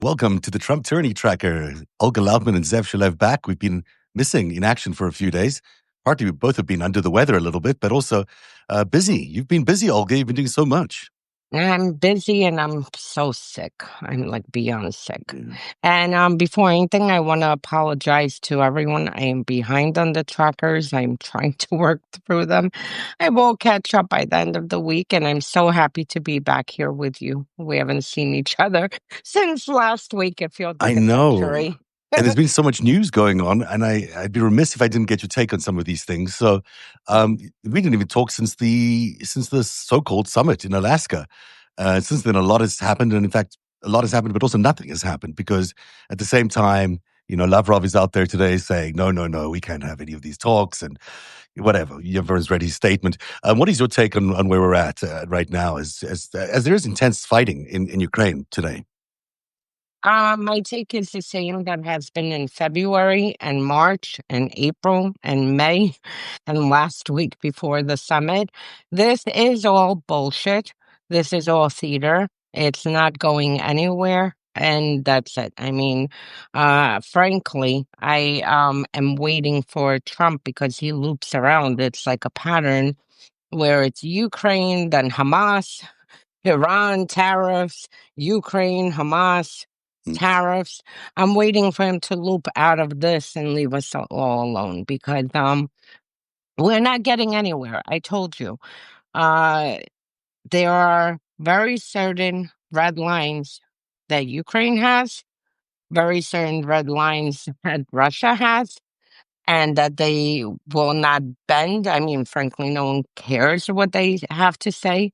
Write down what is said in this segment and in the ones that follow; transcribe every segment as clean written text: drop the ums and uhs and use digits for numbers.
Welcome to the Trump Tyranny Tracker. Olga Lautman and Shalev back. We've been missing in action for a few days. Partly we both have been under the weather a little bit, but also busy. You've been busy, Olga. You've been doing so much. I'm busy and I'm so sick. I'm like beyond sick. And before anything, I want to apologize to everyone. I am behind on the trackers. I'm trying to work through them. I will catch up by the end of the week, and I'm so happy to be back here with you. We haven't seen each other since last week. It feels like I a know. century. And there's been so much news going on, and I'd be remiss if I didn't get your take on some of these things. So we didn't even talk since the so-called summit in Alaska. Since then, a lot has happened, and in fact, a lot has happened, but also nothing has happened because at the same time, Lavrov is out there today saying, no, we can't have any of these talks and whatever. Everyone's read his statement. What is your take on where we're at right now as there is intense fighting in Ukraine today? My take is the same that has been in February and March and April and May and last week before the summit. This is all bullshit. This is all theater. It's not going anywhere. And that's it. I mean, frankly, I am waiting for Trump because he loops around. It's like a pattern where it's Ukraine, then Hamas, Iran, tariffs, Ukraine, Hamas, tariffs. I'm waiting for him to loop out of this and leave us all alone because we're not getting anywhere. I told you. There are very certain red lines that Ukraine has, very certain red lines that Russia has, and that they will not bend. I mean, frankly, no one cares what they have to say,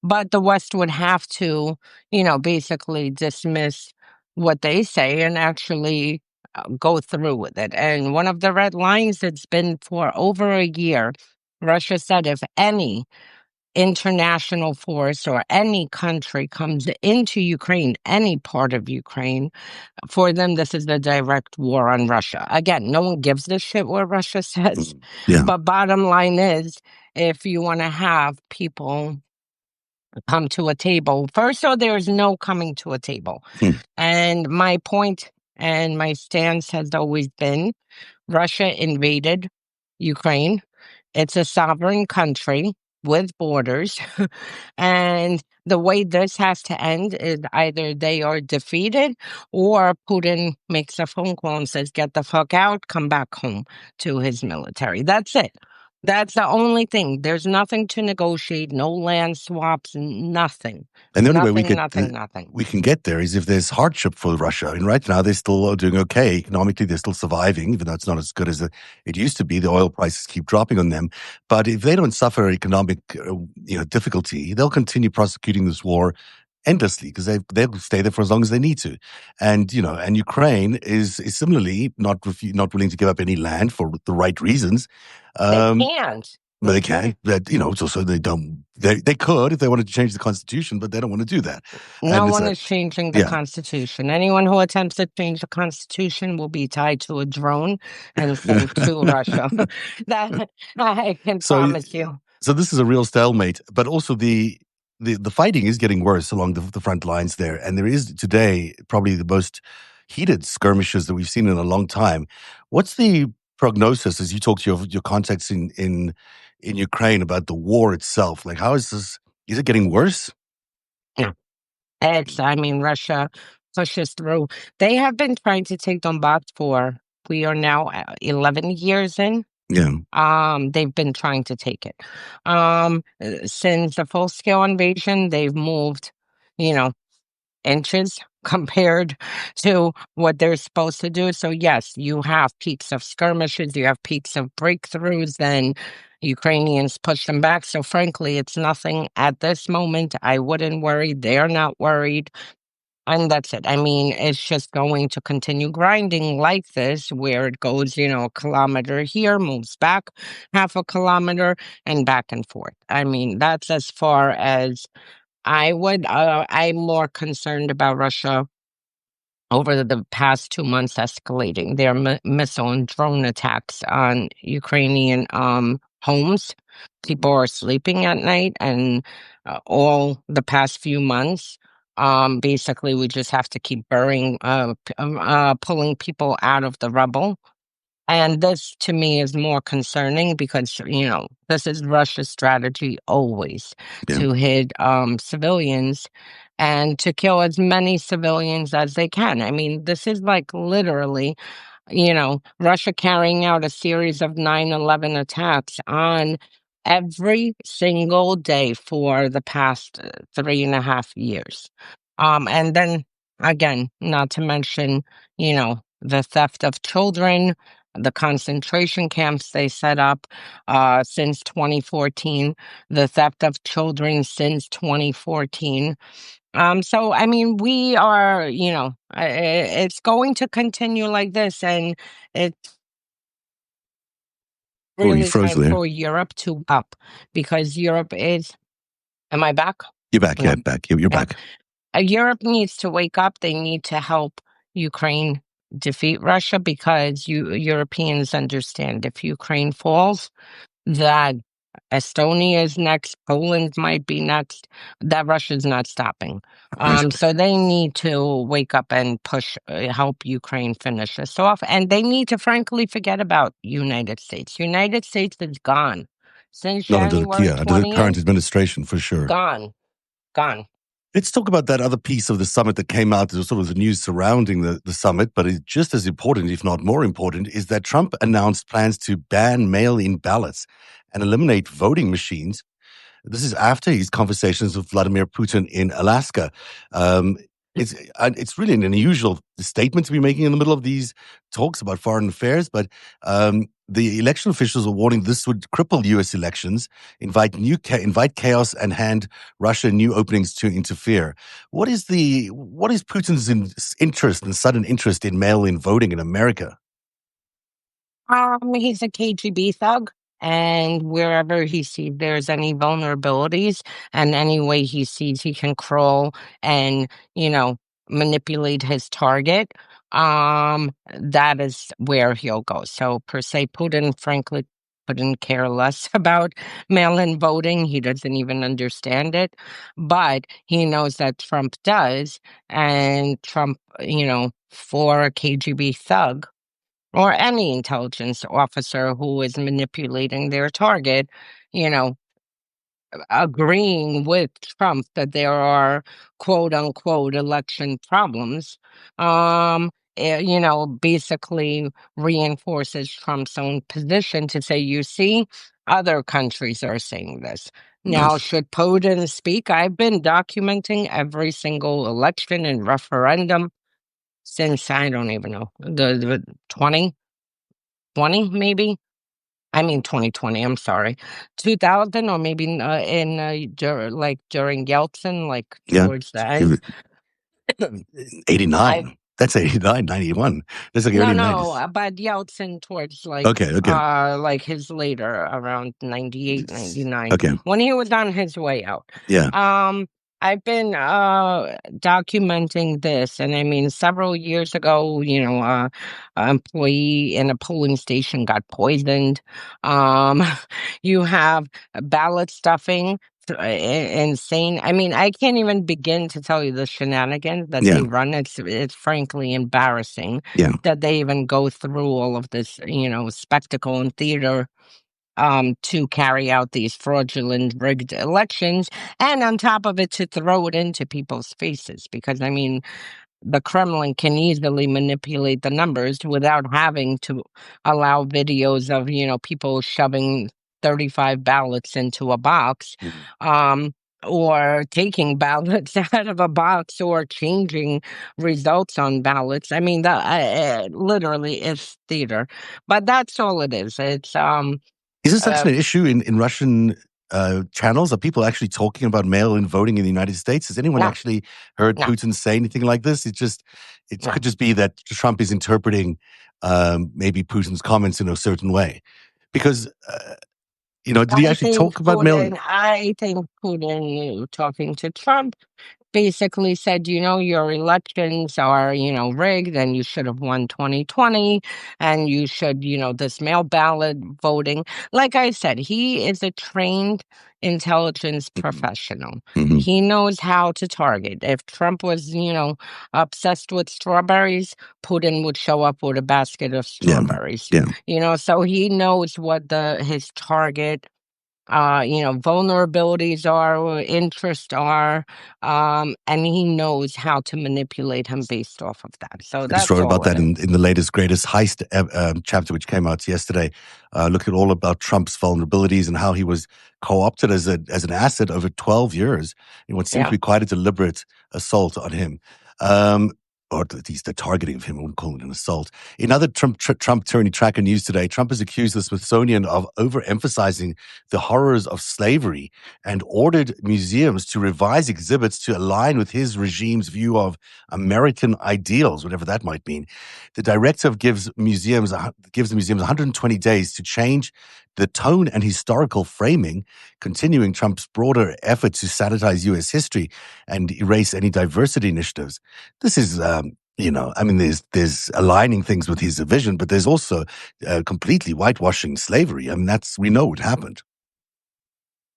but the West would have to, basically dismiss what they say and actually go through with it. And one of the red lines that's been for over a year, Russia said if any international force or any country comes into Ukraine, any part of Ukraine, for them, this is a direct war on Russia. Again, no one gives a shit what Russia says. Yeah. But bottom line is, if you want to have people come to a table, first of all, there is no coming to a table. And my point and my stance has always been Russia invaded Ukraine. It's a sovereign country with borders. And the way this has to end is either they are defeated or Putin makes a phone call and says, get the fuck out, come back home to his military. That's it. That's the only thing. There's nothing to negotiate, no land swaps, nothing. And the only way nothing. we can get there is if there's hardship for Russia. And right now they're still doing okay. Economically, they're still surviving, even though it's not as good as it used to be. The oil prices keep dropping on them. But if they don't suffer economic difficulty, they'll continue prosecuting this war endlessly because they'll stay there for as long as they need to. And, and Ukraine is similarly not willing to give up any land for the right reasons. They can't. But they can't. So they don't. They could if they wanted to change the constitution, but they don't want to do that. No one is changing the constitution. Anyone who attempts to change the constitution will be tied to a drone and sent to Russia. That I can promise you. So this is a real stalemate. But also the fighting is getting worse along the front lines there, and there is today probably the most heated skirmishes that we've seen in a long time. What's the prognosis as you talk to your contacts in Ukraine about the war itself? Like, how is this? Is it getting worse? Yeah. Russia pushes through. They have been trying to take Donbass we are now 11 years in. Yeah. They've been trying to take it. Since the full-scale invasion, they've moved, inches compared to what they're supposed to do. So yes, you have peaks of skirmishes, you have peaks of breakthroughs, then Ukrainians push them back. So frankly, it's nothing at this moment. I wouldn't worry. They're not worried. And that's it. It's just going to continue grinding like this, where it goes, a kilometer here, moves back half a kilometer, and back and forth. That's as far as I would. I'm more concerned about Russia over the past 2 months escalating their missile and drone attacks on Ukrainian homes. People are sleeping at night, and all the past few months, Basically, we just have to keep pulling people out of the rubble. And this to me is more concerning because, this is Russia's strategy always Yeah. to hit civilians and to kill as many civilians as they can. I mean, this is like literally, Russia carrying out a series of 9/11 attacks on every single day for the past 3.5 years. And then again, not to mention, the theft of children, the concentration camps they set up since 2014, the theft of children since 2014. So I mean, we are, it's going to continue like this, and it's Oh, you really froze time there. for Europe to up because Europe is. Am I back? You're back. No. Yeah, back. You're Yeah. back. Europe needs to wake up. They need to help Ukraine defeat Russia because Europeans understand if Ukraine falls, that Estonia is next, Poland might be next, that Russia's not stopping. Right. So they need to wake up and push, help Ukraine finish this off. And they need to frankly forget about United States. United States is gone. Since Not January under the current 20th, administration, for sure. gone, gone. Let's talk about that other piece of the summit that came out. There's sort of the news surrounding the summit, but it's just as important, if not more important, is that Trump announced plans to ban mail-in ballots and eliminate voting machines. This is after his conversations with Vladimir Putin in Alaska. Um, it's really an unusual statement to be making in the middle of these talks about foreign affairs, but the election officials are warning this would cripple U.S. elections, invite chaos, and hand Russia new openings to interfere. What is Putin's interest and sudden interest in mail-in voting in America? He's a KGB thug, and wherever he sees there's any vulnerabilities and any way he sees he can crawl and, manipulate his target, that is where he'll go. So per se, Putin, frankly, couldn't care less about mail-in voting. He doesn't even understand it, but he knows that Trump does, and Trump, for a KGB thug or any intelligence officer who is manipulating their target, you know, agreeing with Trump that there are quote unquote election problems, basically reinforces Trump's own position to say, you see, other countries are saying this. Now, Yes. should Putin speak? I've been documenting every single election and referendum since I don't even know, the 2020 maybe. I mean 2020, I'm sorry. 2000 or maybe during Yeltsin, like Yeah. towards the end. 89. I That's 89, 91. That's like No, early no, 90s. but Yeltsin towards Okay, okay. like his later around 98, 99 Okay. when he was on his way out. Yeah. I've been documenting this, and I mean several years ago, an employee in a polling station got poisoned. Um you have ballot stuffing. Insane. I mean, I can't even begin to tell you the shenanigans that Yeah. they run. It's frankly embarrassing Yeah. that they even go through all of this, spectacle and theater to carry out these fraudulent rigged elections, and on top of it to throw it into people's faces. Because I mean, the Kremlin can easily manipulate the numbers without having to allow videos of, people shoving 35 ballots into a box, um, or taking ballots out of a box or changing results on ballots. I mean, that literally is theater, but that's all it is. It's Is this uh, actually an issue in Russian channels? Are people actually talking about mail-in voting in the United States? Has anyone no, actually heard no, Putin say anything like this? It no. could just be that Trump is interpreting maybe Putin's comments in a certain way. Because, did he actually talk about mail-in? I think Putin talking to Trump basically said, your elections are, rigged and you should have won 2020 and you should, this mail ballot voting. Like I said, he is a trained intelligence Mhm. professional. Mhm. He knows how to target. If Trump was, obsessed with strawberries, Putin would show up with a basket of Yeah. strawberries. Yeah. So he knows what his target vulnerabilities are, interests are, and he knows how to manipulate him based off of that. So I just that's wrote about all it that is. in the latest greatest heist chapter, which came out yesterday. Look at all about Trump's vulnerabilities and how he was co-opted as an asset over 12 years in what seems to Yeah. be quite a deliberate assault on him. Um, or at least the targeting of him. I wouldn't call it an assault. In other Trump tyranny tracker news today, Trump has accused the Smithsonian of overemphasizing the horrors of slavery and ordered museums to revise exhibits to align with his regime's view of American ideals, whatever that might mean. The directive gives the museums 120 days to change the tone and historical framing, continuing Trump's broader effort to sanitize U.S. history and erase any diversity initiatives. This is, there's aligning things with his vision, but there's also completely whitewashing slavery. I mean, we know what happened.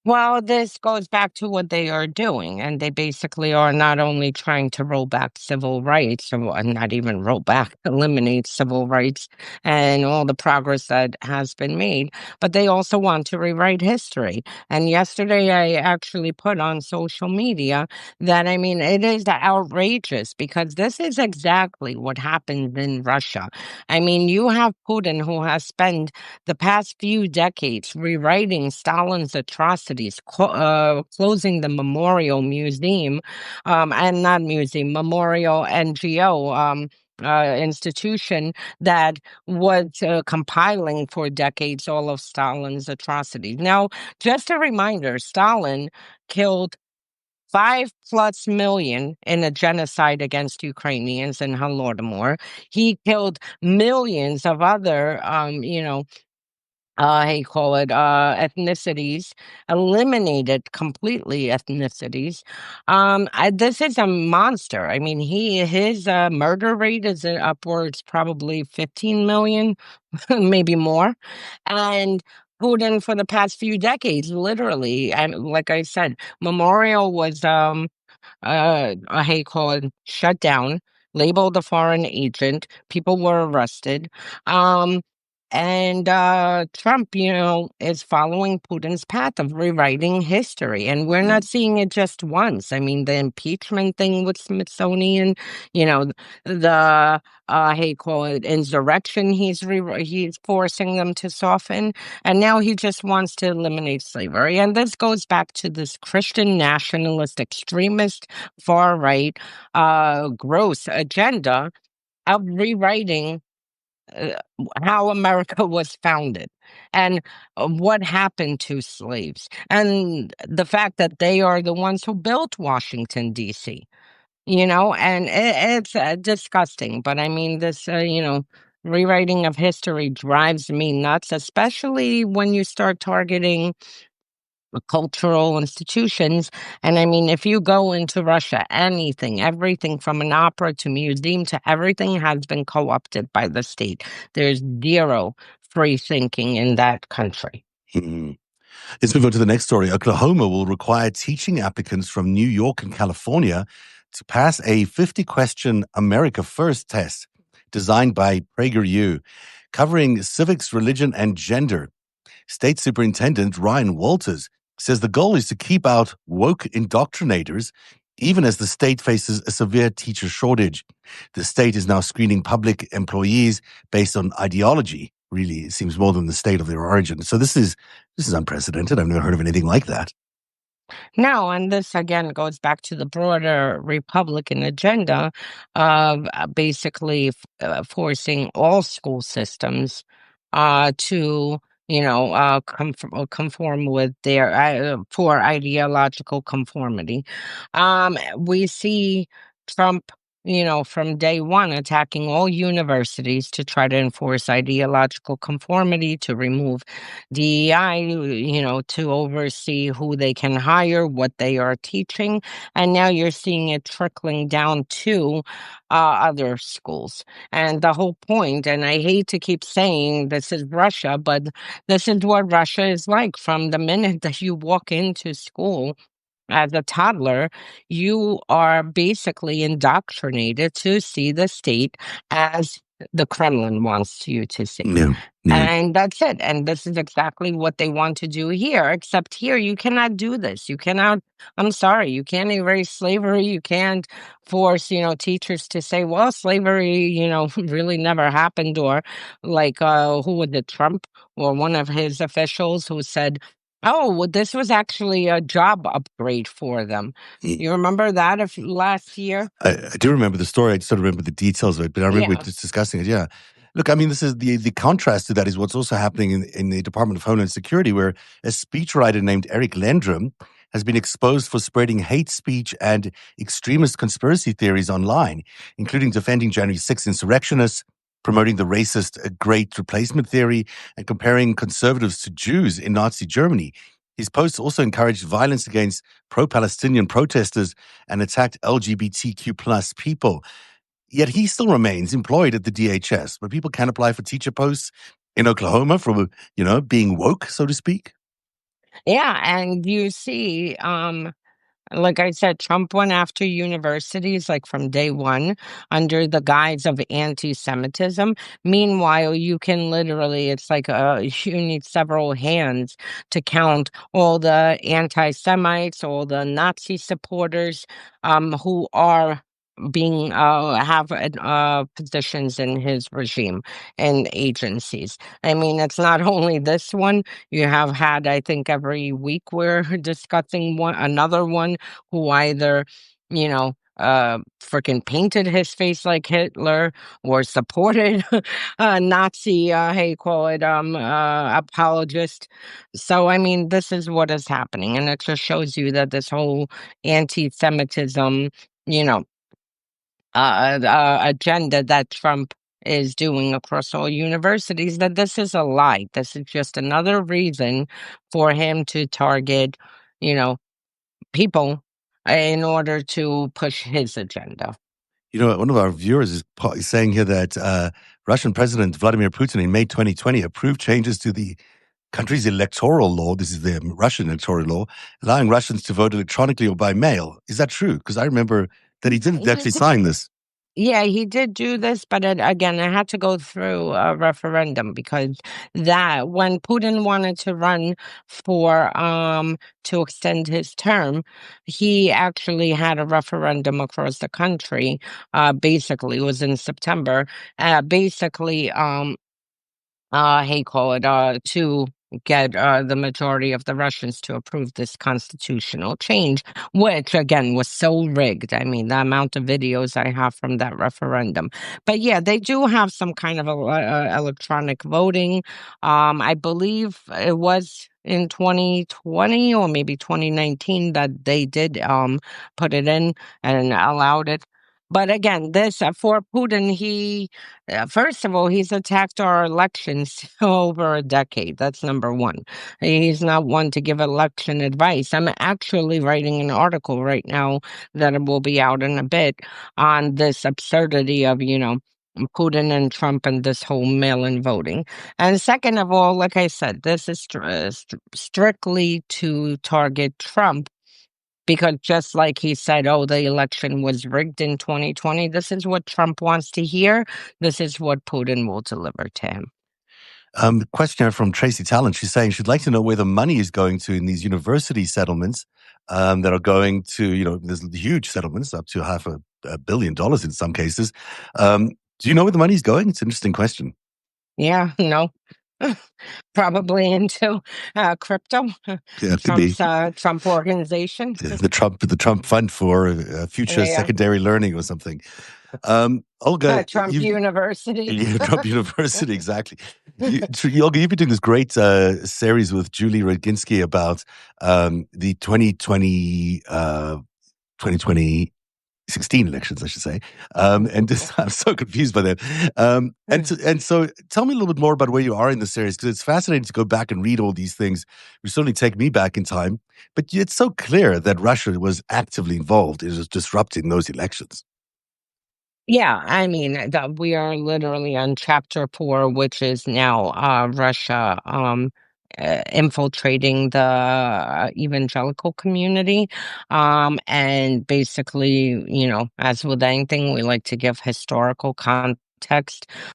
Well, this goes back to what they are doing, and they basically are not only trying to roll back civil rights, or not even roll back, eliminate civil rights and all the progress that has been made, but they also want to rewrite history. And yesterday, I actually put on social media that, it is outrageous because this is exactly what happened in Russia. You have Putin who has spent the past few decades rewriting Stalin's atrocities, closing the Memorial Museum, and not museum, Memorial NGO. Institution that was compiling for decades all of Stalin's atrocities. Now, just a reminder, Stalin killed 5+ million in a genocide against Ukrainians in Holodomor. He killed millions of other, how you call it, ethnicities, eliminated completely ethnicities. This is a monster. His murder rate is upwards probably 15 million, maybe more. And Putin for the past few decades, literally, and like I said, Memorial was how you call it, shut down, labeled a foreign agent. People were arrested. Um, and Trump, is following Putin's path of rewriting history. And we're not seeing it just once. The impeachment thing with Smithsonian, you know, the how you call it, insurrection, he's forcing them to soften. And now he just wants to eliminate slavery. And this goes back to this Christian nationalist extremist far right gross agenda of rewriting uh, how America was founded and what happened to slaves and the fact that they are the ones who built Washington, D.C. And it's disgusting. But this, rewriting of history drives me nuts, especially when you start targeting cultural institutions. And if you go into Russia, everything from an opera to museum to everything has been co-opted by the state. There's zero free thinking in that country. Mhm. Let's move on to the next story. Oklahoma will require teaching applicants from New York and California to pass a 50-question America First test designed by PragerU, covering civics, religion, and gender. State Superintendent Ryan Walters says the goal is to keep out woke indoctrinators, even as the state faces a severe teacher shortage. The state is now screening public employees based on ideology. Really, it seems more than the state of their origin. So this is unprecedented. I've never heard of anything like that. No, and this again goes back to the broader Republican agenda of basically forcing all school systems to, conform with their for ideological conformity. We see Trump from day one, attacking all universities to try to enforce ideological conformity, to remove DEI, to oversee who they can hire, what they are teaching. And now you're seeing it trickling down to other schools. And the whole point, and I hate to keep saying this is Russia, but this is what Russia is like from the minute that you walk into school. As a toddler, you are basically indoctrinated to see the state as the Kremlin wants you to see. Yeah, yeah. And that's it. And this is exactly what they want to do here, except here you cannot do this. You cannot, I'm sorry, you can't erase slavery. You can't force, teachers to say, well, slavery, really never happened. Or like, who was it, Trump or one of his officials who said, oh, well, this was actually a job upgrade for them. You remember that of last year? I do remember the story. I just don't remember the details of it, but I remember Yeah. just discussing it. Yeah. Look, I mean, this is the contrast to that is what's also happening in the Department of Homeland Security, where a speechwriter named Eric Lendrum has been exposed for spreading hate speech and extremist conspiracy theories online, including defending January 6th insurrectionists, promoting the racist Great Replacement theory, and comparing conservatives to Jews in Nazi Germany. His posts also encouraged violence against pro-Palestinian protesters and attacked LGBTQ plus people. Yet he still remains employed at the DHS, but people can apply for teacher posts in Oklahoma for, being woke, so to speak. Yeah, and you see, like I said, Trump went after universities like from day one under the guise of anti-Semitism. Meanwhile, you can literally, it's like you need several hands to count all the anti-Semites, all the Nazi supporters who are being have positions in his regime and agencies. I mean, it's not only this one. You have had, I think, every week we're discussing another one who either, freaking painted his face like Hitler or supported a Nazi, how you call it, apologist. So, I mean, this is what is happening. And it just shows you that this whole anti-Semitism, agenda that Trump is doing across all universities, that this is a lie. This is just another reason for him to target, people in order to push his agenda. One of our viewers is saying here that Russian President Vladimir Putin in May 2020 approved changes to the country's electoral law. This is the Russian electoral law, allowing Russians to vote electronically or by mail. Is that true? Because I remember that he didn't actually sign this. Yeah, he did do this, but again, it had to go through a referendum because that when Putin wanted to run for to extend his term, he actually had a referendum across the country. Basically, it was in September. Basically, to get the majority of the Russians to approve this constitutional change, which again was so rigged. I mean, the amount of videos I have from that referendum. But yeah, they do have some kind of electronic voting. I believe it was in 2020 or maybe 2019 that they did put it in and allowed it. But again, this for Putin, he first of all, he's attacked our elections over a decade. That's number one. He's not one to give election advice. I'm actually writing an article right now that will be out in a bit on this absurdity of, Putin and Trump and this whole mail-in voting. And second of all, like I said, this is strictly to target Trump. Because just like he said, oh, the election was rigged in 2020, this is what Trump wants to hear. This is what Putin will deliver to him. Questioner from Tracy Talent, she's saying she'd like to know where the money is going to in these university settlements that are going to, there's huge settlements up to $500 million in some cases. Do you know where the money's going? It's an interesting question. Yeah, no. Probably into crypto. Yeah, it could be. Trump organization. The Trump fund for future secondary learning or something. Olga, Trump University. Yeah, Trump University, exactly. Olga, you've been doing this great series with Julie Rodzinski about the 2020 16 elections, I should say. And just, I'm so confused by that. And so tell me a little bit more about where you are in the series, because it's fascinating to go back and read all these things. You certainly take me back in time, but it's so clear that Russia was actively involved in just disrupting those elections. Yeah, I mean, we are literally on chapter 4, which is now Russia infiltrating the evangelical community. And basically, as with anything, we like to give historical context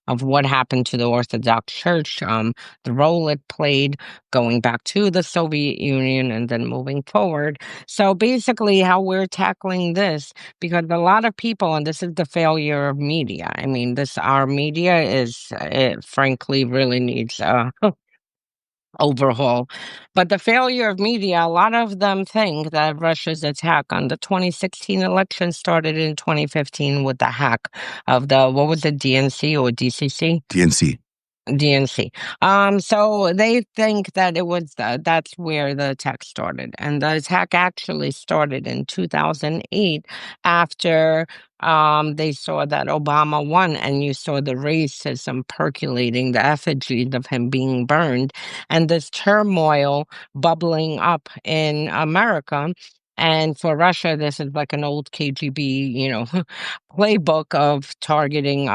of what happened to the Orthodox Church, the role it played going back to the Soviet Union and then moving forward. So basically, how we're tackling this, because a lot of people, and this is the failure of media. I mean, our media it frankly really needs overhaul. But the failure of media, a lot of them think that Russia's attack on the 2016 election started in 2015 with the hack of what was it, DNC or DCC? DNC. DNC. So they think that that's where the attack started. And the attack actually started in 2008 after they saw that Obama won, and you saw the racism percolating, the effigies of him being burned, and this turmoil bubbling up in America. And for Russia, this is like an old KGB, playbook of targeting,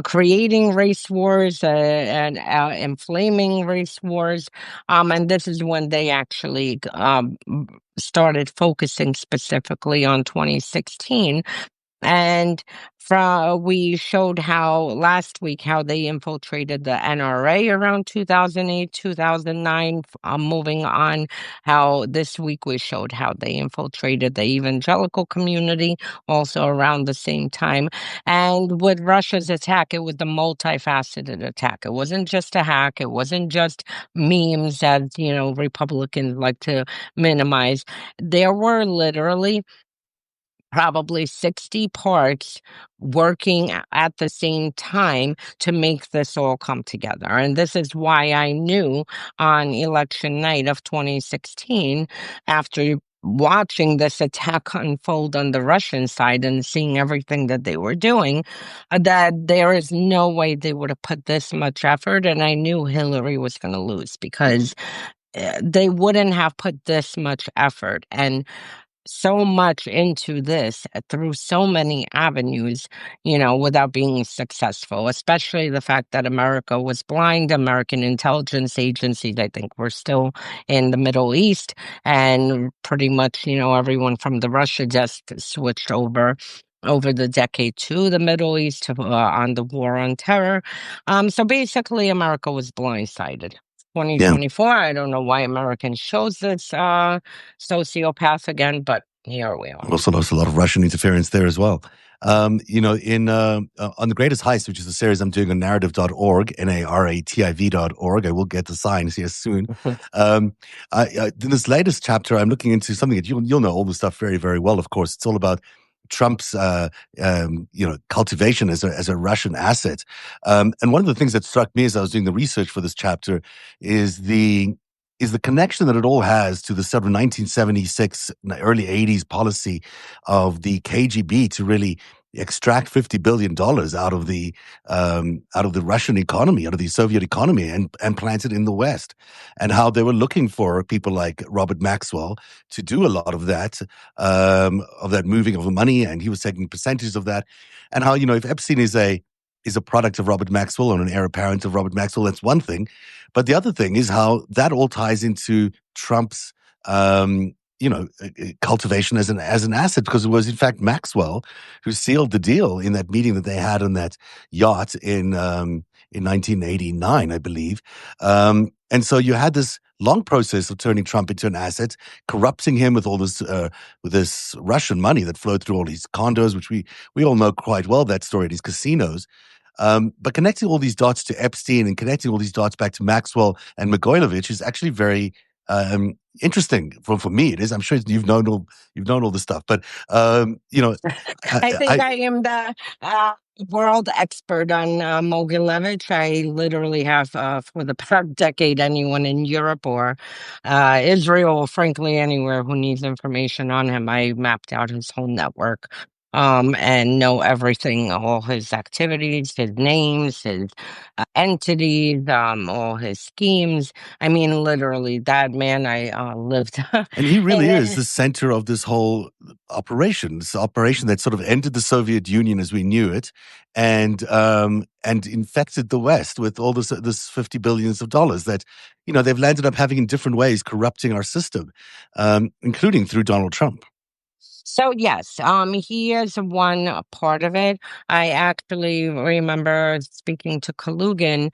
creating race wars and inflaming race wars. And this is when they actually started focusing specifically on 2016. And we showed how last week how they infiltrated the NRA around 2008, 2009. Moving on, how this week we showed how they infiltrated the evangelical community also around the same time. And with Russia's attack, it was the multifaceted attack. It wasn't just a hack. It wasn't just memes, as Republicans like to minimize. There were literally probably 60 parts working at the same time to make this all come together. And this is why I knew on election night of 2016, after watching this attack unfold on the Russian side and seeing everything that they were doing, that there is no way they would have put this much effort. And I knew Hillary was going to lose, because they wouldn't have put this much effort and so much into this through so many avenues, without being successful, especially the fact that America was blind. American intelligence agencies, I think, were still in the Middle East, and pretty much, everyone from the Russia desk switched over the decade to the Middle East on the war on terror. So basically, America was blindsided. Yeah. 2024, I don't know why Americans chose this sociopath again, but here we are. Also lost a lot of Russian interference there as well. In on The Greatest Heist, which is a series I'm doing on narrative.org, Narativ.org. I will get the signs here soon. In this latest chapter, I'm looking into something that you'll know all the stuff very, very well, of course. It's all about Trump's, cultivation as a Russian asset. And one of the things that struck me as I was doing the research for this chapter is the connection that it all has to the sort of 1976, early 80s policy of the KGB to really extract $50 billion out of the Russian economy, out of the Soviet economy, and plant it in the West, and how they were looking for people like Robert Maxwell to do a lot of that moving of the money, and he was taking percentages of that, and how, if Epstein is a product of Robert Maxwell or an heir apparent of Robert Maxwell, that's one thing. But the other thing is how that all ties into Trump's, cultivation as an asset, because it was in fact Maxwell who sealed the deal in that meeting that they had on that yacht in 1989, I believe. And so you had this long process of turning Trump into an asset, corrupting him with all this with this Russian money that flowed through all these condos, which we all know quite well, that story, these casinos. But connecting all these dots to Epstein and connecting all these dots back to Maxwell and Mogilevich is actually very interesting for me. It is. I'm sure you've known all this stuff, but I think I am the world expert on Mogilevich. I literally have, for the past decade, anyone in Europe or Israel, frankly, anywhere who needs information on him, I mapped out his whole network. And know everything, all his activities, his names, his entities, all his schemes. I mean, literally, that man, I lived And he really in is it. the center of this whole operation. This operation that sort of ended the Soviet Union as we knew it, and infected the West with all this $50 billion that they've landed up having in different ways, corrupting our system, including through Donald Trump. So yes, he is one part of it. I actually remember speaking to Kalugin,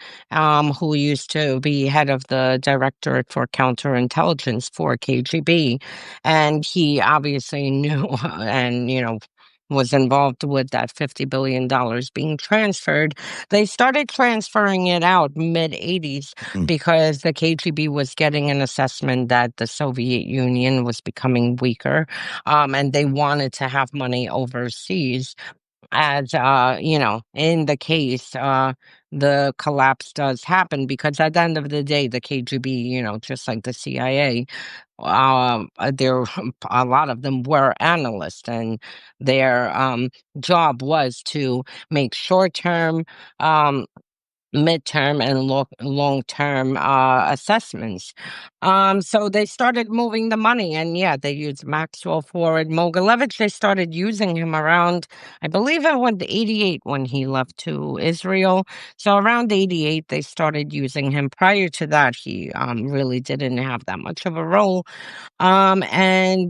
who used to be head of the Directorate for Counterintelligence for KGB, and he obviously knew and was involved with that $50 billion being transferred. They started transferring it out mid 80s Mm. because the KGB was getting an assessment that the Soviet Union was becoming weaker, and they wanted to have money overseas. As in the case, the collapse does happen because at the end of the day, the KGB, just like the CIA, there a lot of them were analysts, and their job was to make short-term, um, midterm and long-term assessments. So they started moving the money, and yeah, they used Maxwell Forward. Mogilevich, they started using him around, I believe it was 88 when he left to Israel. So around 88, they started using him. Prior to that, he really didn't have that much of a role. And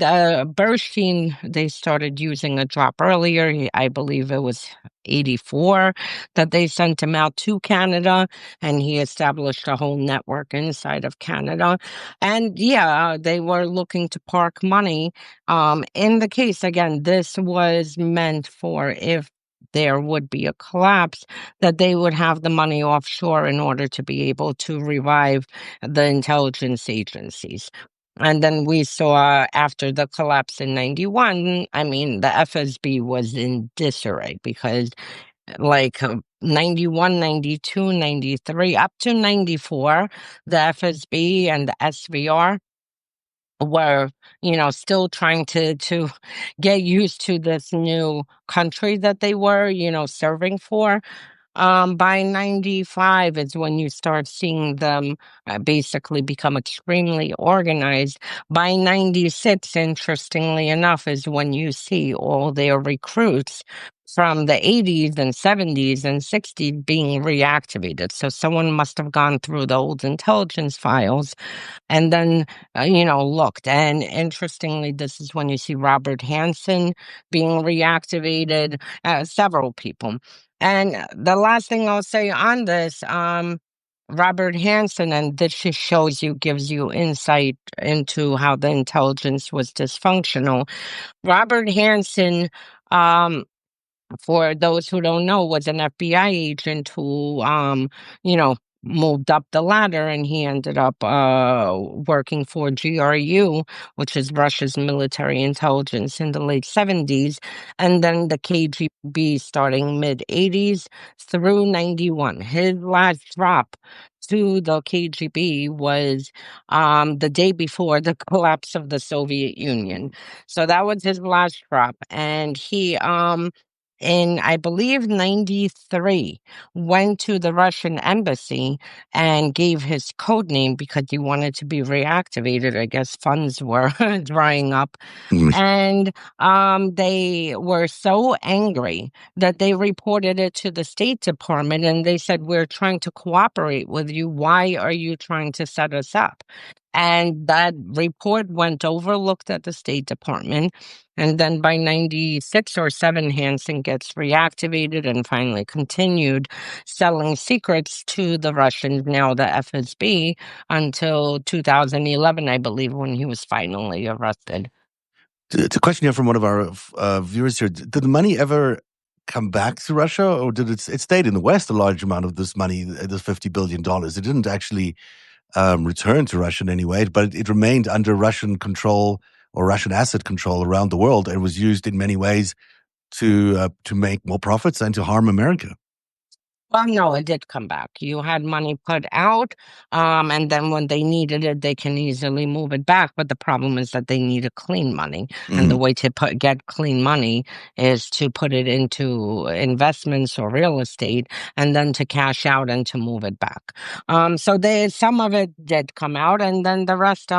Bernstein, they started using a drop earlier. I believe it was 84 that they sent him out to Canada, and he established a whole network inside of Canada. And yeah, they were looking to park money. In the case, again, this was meant for if there would be a collapse, that they would have the money offshore in order to be able to revive the intelligence agencies. And then we saw after the collapse in 91, I mean, the FSB was in disarray because like 91, 92, 93, up to 94, the FSB and the SVR were, still trying to get used to this new country that they were, serving for. By 95 is when you start seeing them basically become extremely organized. By 96, interestingly enough, is when you see all their recruits from the 80s and 70s and 60s being reactivated. So someone must have gone through the old intelligence files and then, looked. And interestingly, this is when you see Robert Hansen being reactivated, several people. And the last thing I'll say on this, Robert Hansen, and this just shows you, gives you insight into how the intelligence was dysfunctional. Robert Hansen, um, for those who don't know, was an FBI agent who, moved up the ladder, and he ended up working for GRU, which is Russia's military intelligence, in the late 70s, and then the KGB starting mid 80s through 91. His last drop to the KGB was the day before the collapse of the Soviet Union. So that was his last drop, and he in, I believe, 93, went to the Russian embassy and gave his code name because he wanted to be reactivated. I guess funds were drying up. Mm. And they were so angry that they reported it to the State Department, and they said, "We're trying to cooperate with you. Why are you trying to set us up?" And that report went overlooked at the State Department. And then by 96 or 7, Hansen gets reactivated and finally continued selling secrets to the Russians, now the FSB, until 2011, I believe, when he was finally arrested. It's a question here from one of our viewers here. Did the money ever come back to Russia, or did it stayed in the West? A large amount of this money, this $50 billion, it didn't actually return to Russia in any way, but it remained under Russian control or Russian asset control around the world, and was used in many ways to make more profits and to harm America. Well, no, it did come back. You had money put out, and then when they needed it, they can easily move it back. But the problem is that they need a clean money, and the way to get clean money is to put it into investments or real estate, and then to cash out and to move it back. So some of it did come out, and then the rest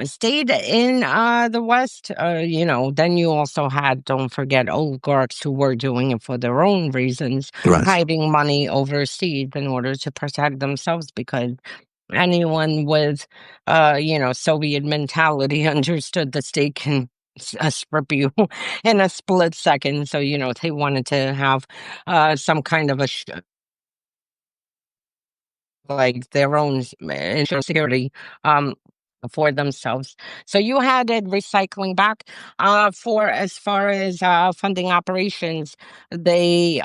stayed in the West. Then you also had, don't forget, oligarchs who were doing it for their own reasons, Right. hiding money overseas in order to protect themselves, because anyone with, Soviet mentality understood the state can strip you in a split second. So, they wanted to have some kind of like their own insurance security for themselves. So you had it recycling back. For as far as funding operations, they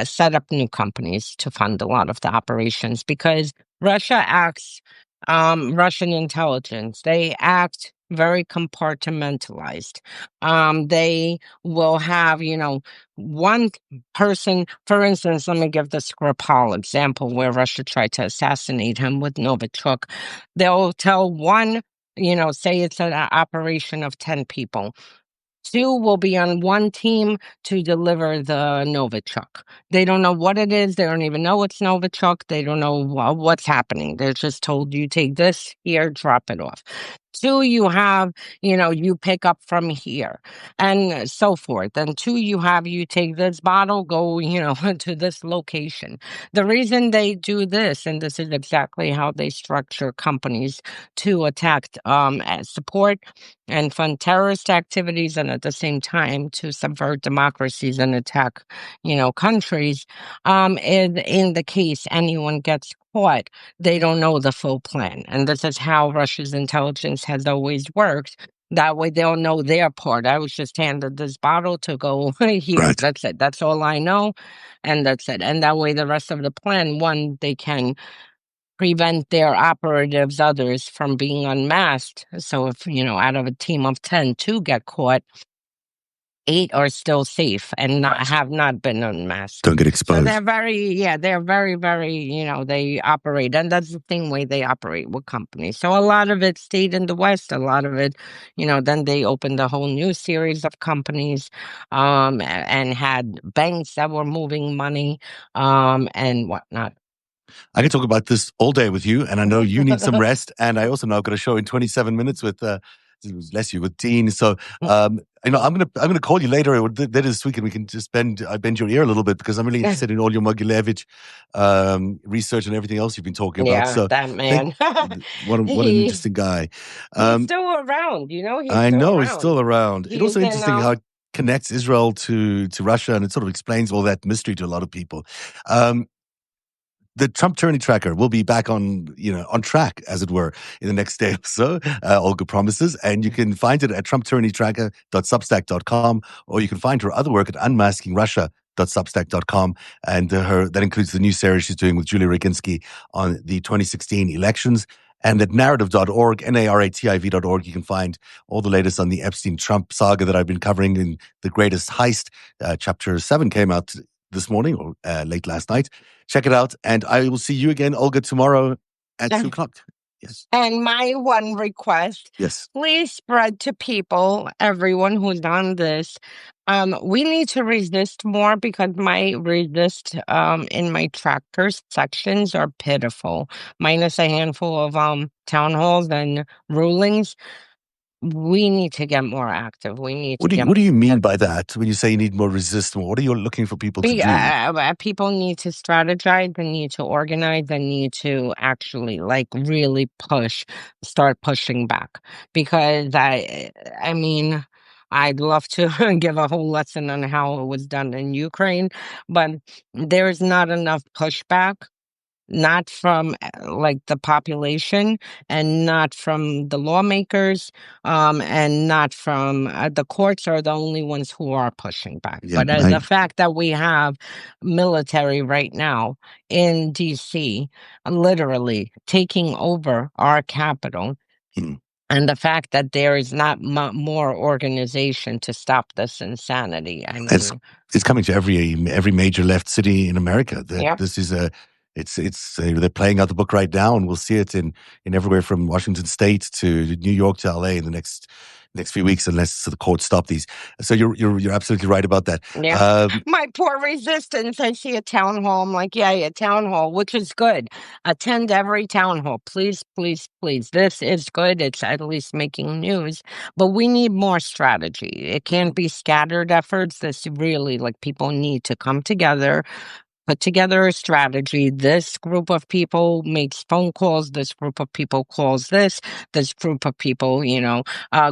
set up new companies to fund a lot of the operations, because Russia acts, Russian intelligence, they act very compartmentalized. They will have, one person, for instance, let me give the Skripal example where Russia tried to assassinate him with Novichok. They'll tell one, say it's an operation of 10 people. 2 will be on one team to deliver the Novichok. They don't know what it is. They don't even know it's Novichok. They don't know what's happening. They're just told, you take this here, drop it off. 2, you have, you pick up from here, and so forth. And 2, you take this bottle, go, to this location. The reason they do this, and this is exactly how they structure companies to attack, support and fund terrorist activities, and at the same time to subvert democracies and attack, countries. In the case anyone gets caught, they don't know the full plan. And this is how Russia's intelligence has always worked. That way they'll know their part. I was just handed this bottle to go here. Right. That's it. That's all I know. And that's it. And that way the rest of the plan, one, they can prevent their operatives, others, from being unmasked. So if, out of a team of 10, 2 get caught, 8 are still safe and have not been unmasked. Don't get So exposed. they're very, very, they operate. And that's the same way they operate with companies. So a lot of it stayed in the West. A lot of it, then they opened a whole new series of companies, and had banks that were moving money, and whatnot. I could talk about this all day with you, and I know you need some rest. And I also know I've got a show in 27 minutes with bless you, with Dean. So I'm gonna call you later or later this week, and we can just bend your ear a little bit, because I'm really interested in all your Mogilevich research and everything else you've been talking about. So that man. what an interesting guy. He's still around, I know he's still around. It's also He's interesting how it connects Israel to Russia, and it sort of explains all that mystery to a lot of people. The Trump tyranny tracker will be back on track, as it were, in the next day or so. Olga promises, and you can find it at trumptyrannytracker.substack.com, or you can find her other work at unmaskingrussia.substack.com, and that includes the new series she's doing with Julia Reginsky on the 2016 elections. And at narrative.org, Narativ.org, you can find all the latest on the Epstein-Trump saga that I've been covering in The Greatest Heist. Chapter 7 came out this morning or late last night. Check it out. And I will see you again, Olga, tomorrow at 2 o'clock. Yes. And my one request, yes, please spread to people, everyone who's on this. We need to resist more, because my resist in my trackers sections are pitiful, minus a handful of town halls and rulings. We need to get more active. We need what do you mean by that when you say you need more resistance? What are you looking for people to do? People need to strategize. They need to organize. They need to actually really start pushing back. Because I mean, I'd love to give a whole lesson on how it was done in Ukraine, but there's not enough pushback. Not from the population, and not from the lawmakers, and not from the courts are the only ones who are pushing back. Yeah, but the fact that we have military right now in DC, literally taking over our capital, And the fact that there is not more organization to stop this insanity. I It's mean, it's coming to every major left city in America. That yep. this is they're playing out the book right now, and we'll see it in everywhere from Washington State to New York to LA in the next few weeks, unless the courts stop these. So you're absolutely right about that. Yeah. My poor resistance. I see a town hall. I'm like, yeah, town hall, which is good. Attend every town hall. Please, please, please. This is good. It's at least making news. But we need more strategy. It can't be scattered efforts. This really, like, people need to come together, put together a strategy. This group of people makes phone calls. This group of people calls this group of people,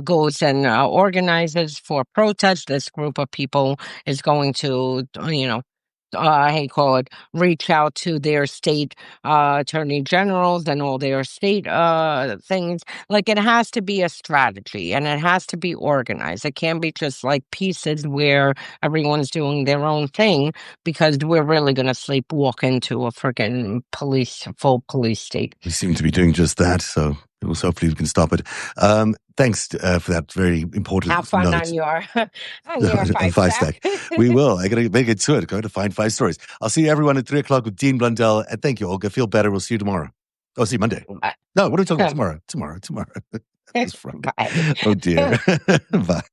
goes and organizes for protests. This group of people is going to, reach out to their state attorney generals and all their state things. Like, it has to be a strategy and it has to be organized. It can't be just like pieces where everyone's doing their own thing, because we're really going to sleepwalk into a freaking full police state. We seem to be doing just that, so hopefully we can stop it. Thanks for that very important Have fun note. on your five stack. We will. I got to make it to it. Going to find 5 stories. I'll see everyone at 3:00 with Dean Blundell. And thank you, Olga. Feel better. We'll see you tomorrow. Oh, see you Monday. No, what are we talking about tomorrow? Tomorrow. Bye. Oh, dear. Bye.